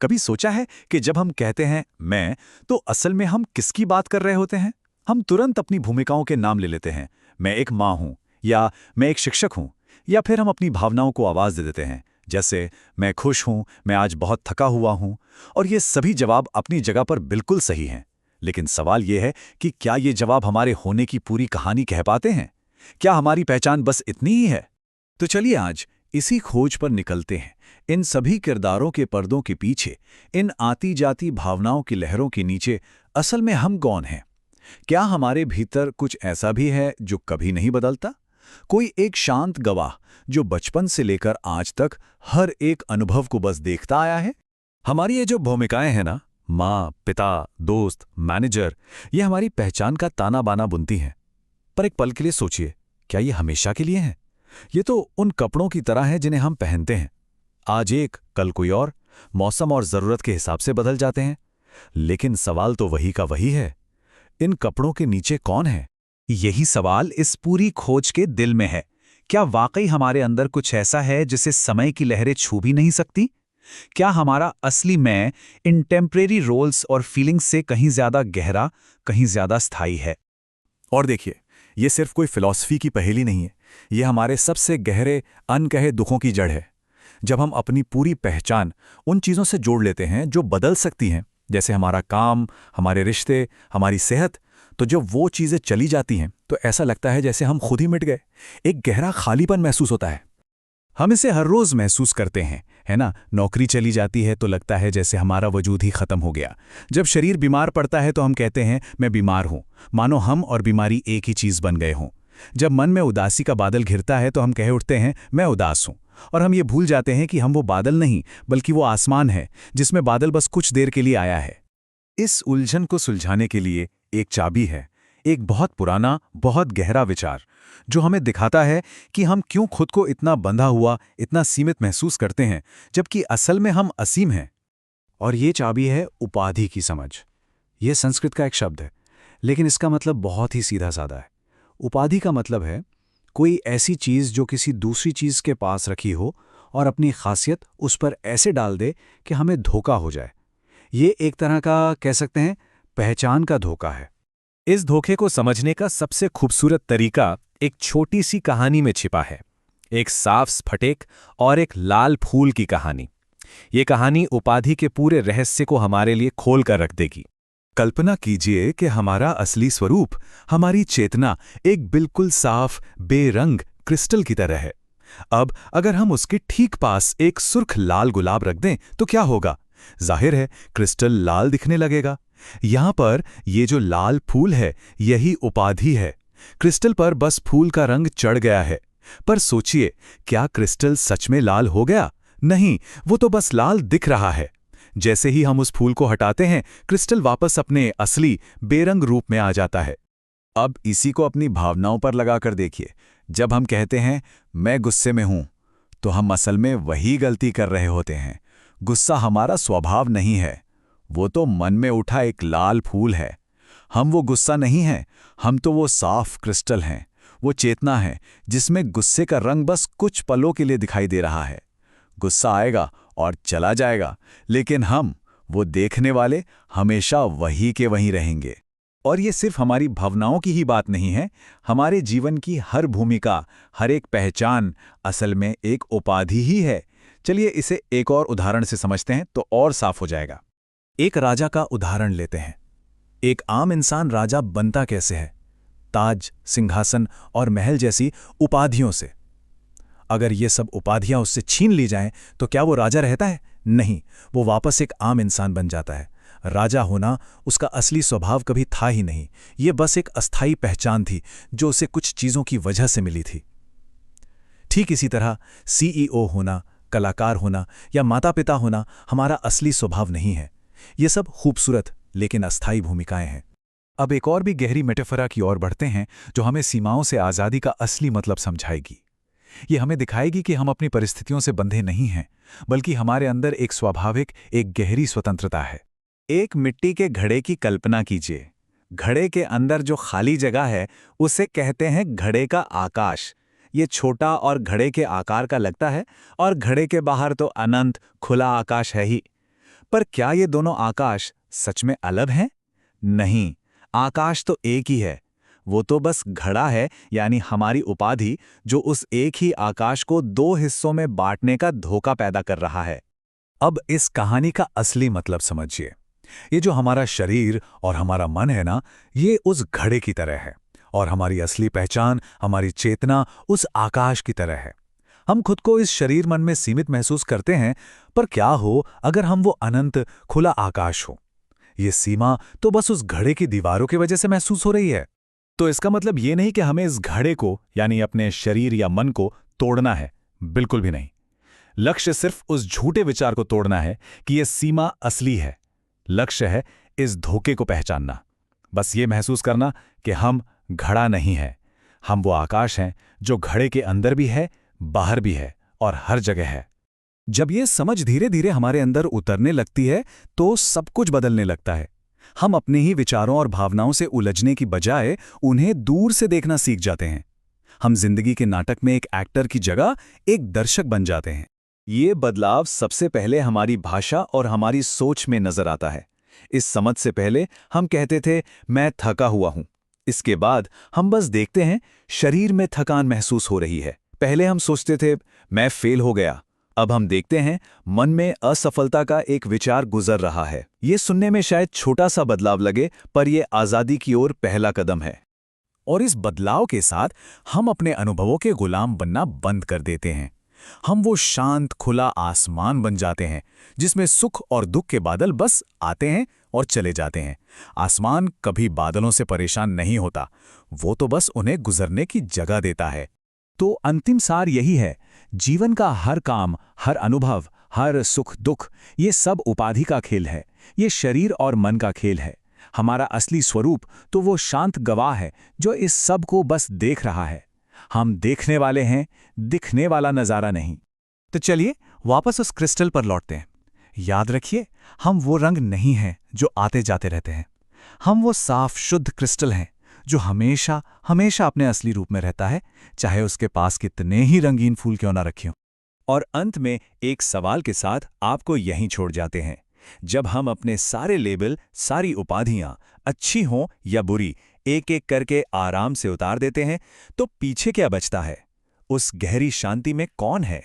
कभी सोचा है कि जब हम कहते हैं मैं, तो असल में हम किसकी बात कर रहे होते हैं? हम तुरंत अपनी भूमिकाओं के नाम ले लेते हैं। मैं एक माँ हूँ, या मैं एक शिक्षक हूँ, या फिर हम अपनी भावनाओं को आवाज़ दे देते हैं, जैसे मैं खुश हूँ, मैं आज बहुत थका हुआ हूँ। और ये सभी जवाब अपनी जगह पर बिल्कुल सही हैं। लेकिन सवाल ये है कि क्या ये जवाब हमारे होने की पूरी कहानी कह पाते हैं? क्या हमारी पहचान बस इतनी ही है? तो चलिए आज इसी खोज पर निकलते हैं। इन सभी किरदारों के पर्दों के पीछे, इन आती जाती भावनाओं की लहरों के नीचे असल में हम कौन हैं? क्या हमारे भीतर कुछ ऐसा भी है जो कभी नहीं बदलता? कोई एक शांत गवाह जो बचपन से लेकर आज तक हर एक अनुभव को बस देखता आया है? हमारी ये जो भूमिकाएं हैं ना, माँ, पिता, दोस्त, मैनेजर, ये हमारी पहचान का ताना बाना बुनती हैं। पर एक पल के लिए सोचिए, क्या ये हमेशा के लिए हैं? ये तो उन कपड़ों की तरह है जिन्हें हम पहनते हैं। आज एक, कल कोई और, मौसम और जरूरत के हिसाब से बदल जाते हैं। लेकिन सवाल तो वही का वही है, इन कपड़ों के नीचे कौन है? यही सवाल इस पूरी खोज के दिल में है। क्या वाकई हमारे अंदर कुछ ऐसा है जिसे समय की लहरें छू भी नहीं सकती? क्या हमारा असली मैं इन टेम्परेरी रोल्स और फीलिंग्स से कहीं ज्यादा गहरा, कहीं ज्यादा स्थायी है? और देखिए, ये सिर्फ कोई फिलॉसफी की पहेली नहीं है, ये हमारे सबसे गहरे अनकहे दुखों की जड़ है। जब हम अपनी पूरी पहचान उन चीज़ों से जोड़ लेते हैं जो बदल सकती हैं, जैसे हमारा काम, हमारे रिश्ते, हमारी सेहत, तो जब वो चीज़ें चली जाती हैं तो ऐसा लगता है जैसे हम खुद ही मिट गए। एक गहरा खालीपन महसूस होता है। हम इसे हर रोज महसूस करते हैं, है ना? नौकरी चली जाती है तो लगता है जैसे हमारा वजूद ही खत्म हो गया। जब शरीर बीमार पड़ता है तो हम कहते हैं मैं बीमार हूं, मानो हम और बीमारी एक ही चीज बन गए हों। जब मन में उदासी का बादल घिरता है तो हम कह उठते हैं मैं उदास हूं, और हम ये भूल जाते हैं कि हम वो बादल नहीं बल्कि वो आसमान है जिसमें बादल बस कुछ देर के लिए आया है। इस उलझन को सुलझाने के लिए एक चाबी है, एक बहुत पुराना, बहुत गहरा विचार जो हमें दिखाता है कि हम क्यों खुद को इतना बंधा हुआ, इतना सीमित महसूस करते हैं, जबकि असल में हम असीम हैं। और ये चाबी है उपाधि की समझ। यह संस्कृत का एक शब्द है, लेकिन इसका मतलब बहुत ही सीधा साधा है। उपाधि का मतलब है कोई ऐसी चीज़ जो किसी दूसरी चीज़ के पास रखी हो और अपनी खासियत उस पर ऐसे डाल दे कि हमें धोखा हो जाए। ये एक तरह का, कह सकते हैं, पहचान का धोखा है। इस धोखे को समझने का सबसे खूबसूरत तरीका एक छोटी सी कहानी में छिपा है। एक साफ स्फटिक और एक लाल फूल की कहानी। ये कहानी उपाधि के पूरे रहस्य को हमारे लिए खोल कर रख देगी। कल्पना कीजिए कि हमारा असली स्वरूप, हमारी चेतना, एक बिल्कुल साफ, बेरंग क्रिस्टल की तरह है। अब अगर हम उसके ठीक पास एक सुर्ख लाल गुलाब रख दें तो क्या होगा? जाहिर है, क्रिस्टल लाल दिखने लगेगा। यहां पर ये जो लाल फूल है, यही उपाधि है। क्रिस्टल पर बस फूल का रंग चढ़ गया है। पर सोचिए, क्या क्रिस्टल सच में लाल हो गया? नहीं, वो तो बस लाल दिख रहा है। जैसे ही हम उस फूल को हटाते हैं, क्रिस्टल वापस अपने असली बेरंग रूप में आ जाता है। अब इसी को अपनी भावनाओं पर लगाकर देखिए। जब हम कहते हैं मैं गुस्से में हूं, तो हम असल में वही गलती कर रहे होते हैं। गुस्सा हमारा स्वभाव नहीं है, वो तो मन में उठा एक लाल फूल है। हम वो गुस्सा नहीं हैं, हम तो वो साफ क्रिस्टल हैं, वो चेतना है जिसमें गुस्से का रंग बस कुछ पलों के लिए दिखाई दे रहा है। गुस्सा आएगा और चला जाएगा, लेकिन हम, वो देखने वाले, हमेशा वही के वहीं रहेंगे। और ये सिर्फ हमारी भावनाओं की ही बात नहीं है, हमारे जीवन की हर भूमिका, हर एक पहचान असल में एक उपाधि ही है। चलिए इसे एक और उदाहरण से समझते हैं तो और साफ हो जाएगा। एक राजा का उदाहरण लेते हैं। एक आम इंसान राजा बनता कैसे है? ताज, सिंहासन और महल जैसी उपाधियों से। अगर ये सब उपाधियां उससे छीन ली जाएं तो क्या वो राजा रहता है? नहीं, वो वापस एक आम इंसान बन जाता है। राजा होना उसका असली स्वभाव कभी था ही नहीं, ये बस एक अस्थायी पहचान थी जो उसे कुछ चीजों की वजह से मिली थी। ठीक इसी तरह सीईओ होना, कलाकार होना या माता पिता होना हमारा असली स्वभाव नहीं है। ये सब खूबसूरत लेकिन अस्थायी भूमिकाएं हैं। अब एक और भी गहरी मेटाफरा की ओर बढ़ते हैं जो हमें सीमाओं से आज़ादी का असली मतलब समझाएगी। ये हमें दिखाएगी कि हम अपनी परिस्थितियों से बंधे नहीं हैं, बल्कि हमारे अंदर एक स्वाभाविक, एक गहरी स्वतंत्रता है। एक मिट्टी के घड़े की कल्पना कीजिए। घड़े के अंदर जो खाली जगह है उसे कहते हैं घड़े का आकाश। ये छोटा और घड़े के आकार का लगता है, और घड़े के बाहर तो अनंत खुला आकाश है ही। पर क्या ये दोनों आकाश सच में अलग हैं? नहीं, आकाश तो एक ही है। वो तो बस घड़ा है, यानी हमारी उपाधि, जो उस एक ही आकाश को दो हिस्सों में बांटने का धोखा पैदा कर रहा है। अब इस कहानी का असली मतलब समझिए। ये जो हमारा शरीर और हमारा मन है ना, ये उस घड़े की तरह है, और हमारी असली पहचान, हमारी चेतना उस आकाश की तरह है। हम खुद को इस शरीर मन में सीमित महसूस करते हैं, पर क्या हो अगर हम वो अनंत खुला आकाश हो? ये सीमा तो बस उस घड़े की दीवारों की वजह से महसूस हो रही है। तो इसका मतलब ये नहीं कि हमें इस घड़े को, यानी अपने शरीर या मन को तोड़ना है। बिल्कुल भी नहीं। लक्ष्य सिर्फ उस झूठे विचार को तोड़ना है कि यह सीमा असली है। लक्ष्य है इस धोखे को पहचानना। बस ये महसूस करना कि हम घड़ा नहीं है। हम वो आकाश हैं जो घड़े के अंदर भी है, बाहर भी है और हर जगह है। जब ये समझ धीरे धीरे हमारे अंदर उतरने लगती है तो सब कुछ बदलने लगता है। हम अपने ही विचारों और भावनाओं से उलझने की बजाय उन्हें दूर से देखना सीख जाते हैं। हम जिंदगी के नाटक में एक एक्टर की जगह एक दर्शक बन जाते हैं। ये बदलाव सबसे पहले हमारी भाषा और हमारी सोच में नजर आता है। इस समझ से पहले हम कहते थे, मैं थका हुआ हूं। इसके बाद हम बस देखते हैं, शरीर में थकान महसूस हो रही है। पहले हम सोचते थे, मैं फेल हो गया। अब हम देखते हैं, मन में असफलता का एक विचार गुजर रहा है। ये सुनने में शायद छोटा सा बदलाव लगे, पर यह आज़ादी की ओर पहला कदम है। और इस बदलाव के साथ हम अपने अनुभवों के गुलाम बनना बंद कर देते हैं। हम वो शांत खुला आसमान बन जाते हैं जिसमें सुख और दुख के बादल बस आते हैं और चले जाते हैं। आसमान कभी बादलों से परेशान नहीं होता, वो तो बस उन्हें गुजरने की जगह देता है। तो अंतिम सार यही है, जीवन का हर काम, हर अनुभव, हर सुख दुख, ये सब उपाधि का खेल है। ये शरीर और मन का खेल है। हमारा असली स्वरूप तो वो शांत गवाह है जो इस सब को बस देख रहा है। हम देखने वाले हैं, दिखने वाला नजारा नहीं। तो चलिए वापस उस क्रिस्टल पर लौटते हैं। याद रखिए, हम वो रंग नहीं हैं जो आते जाते रहते हैं। हम वो साफ शुद्ध क्रिस्टल हैं जो हमेशा हमेशा अपने असली रूप में रहता है, चाहे उसके पास कितने ही रंगीन फूल क्यों ना रखे हों। और अंत में एक सवाल के साथ आपको यहीं छोड़ जाते हैं। जब हम अपने सारे लेबल, सारी उपाधियां, अच्छी हों या बुरी, एक एक करके आराम से उतार देते हैं, तो पीछे क्या बचता है? उस गहरी शांति में कौन है?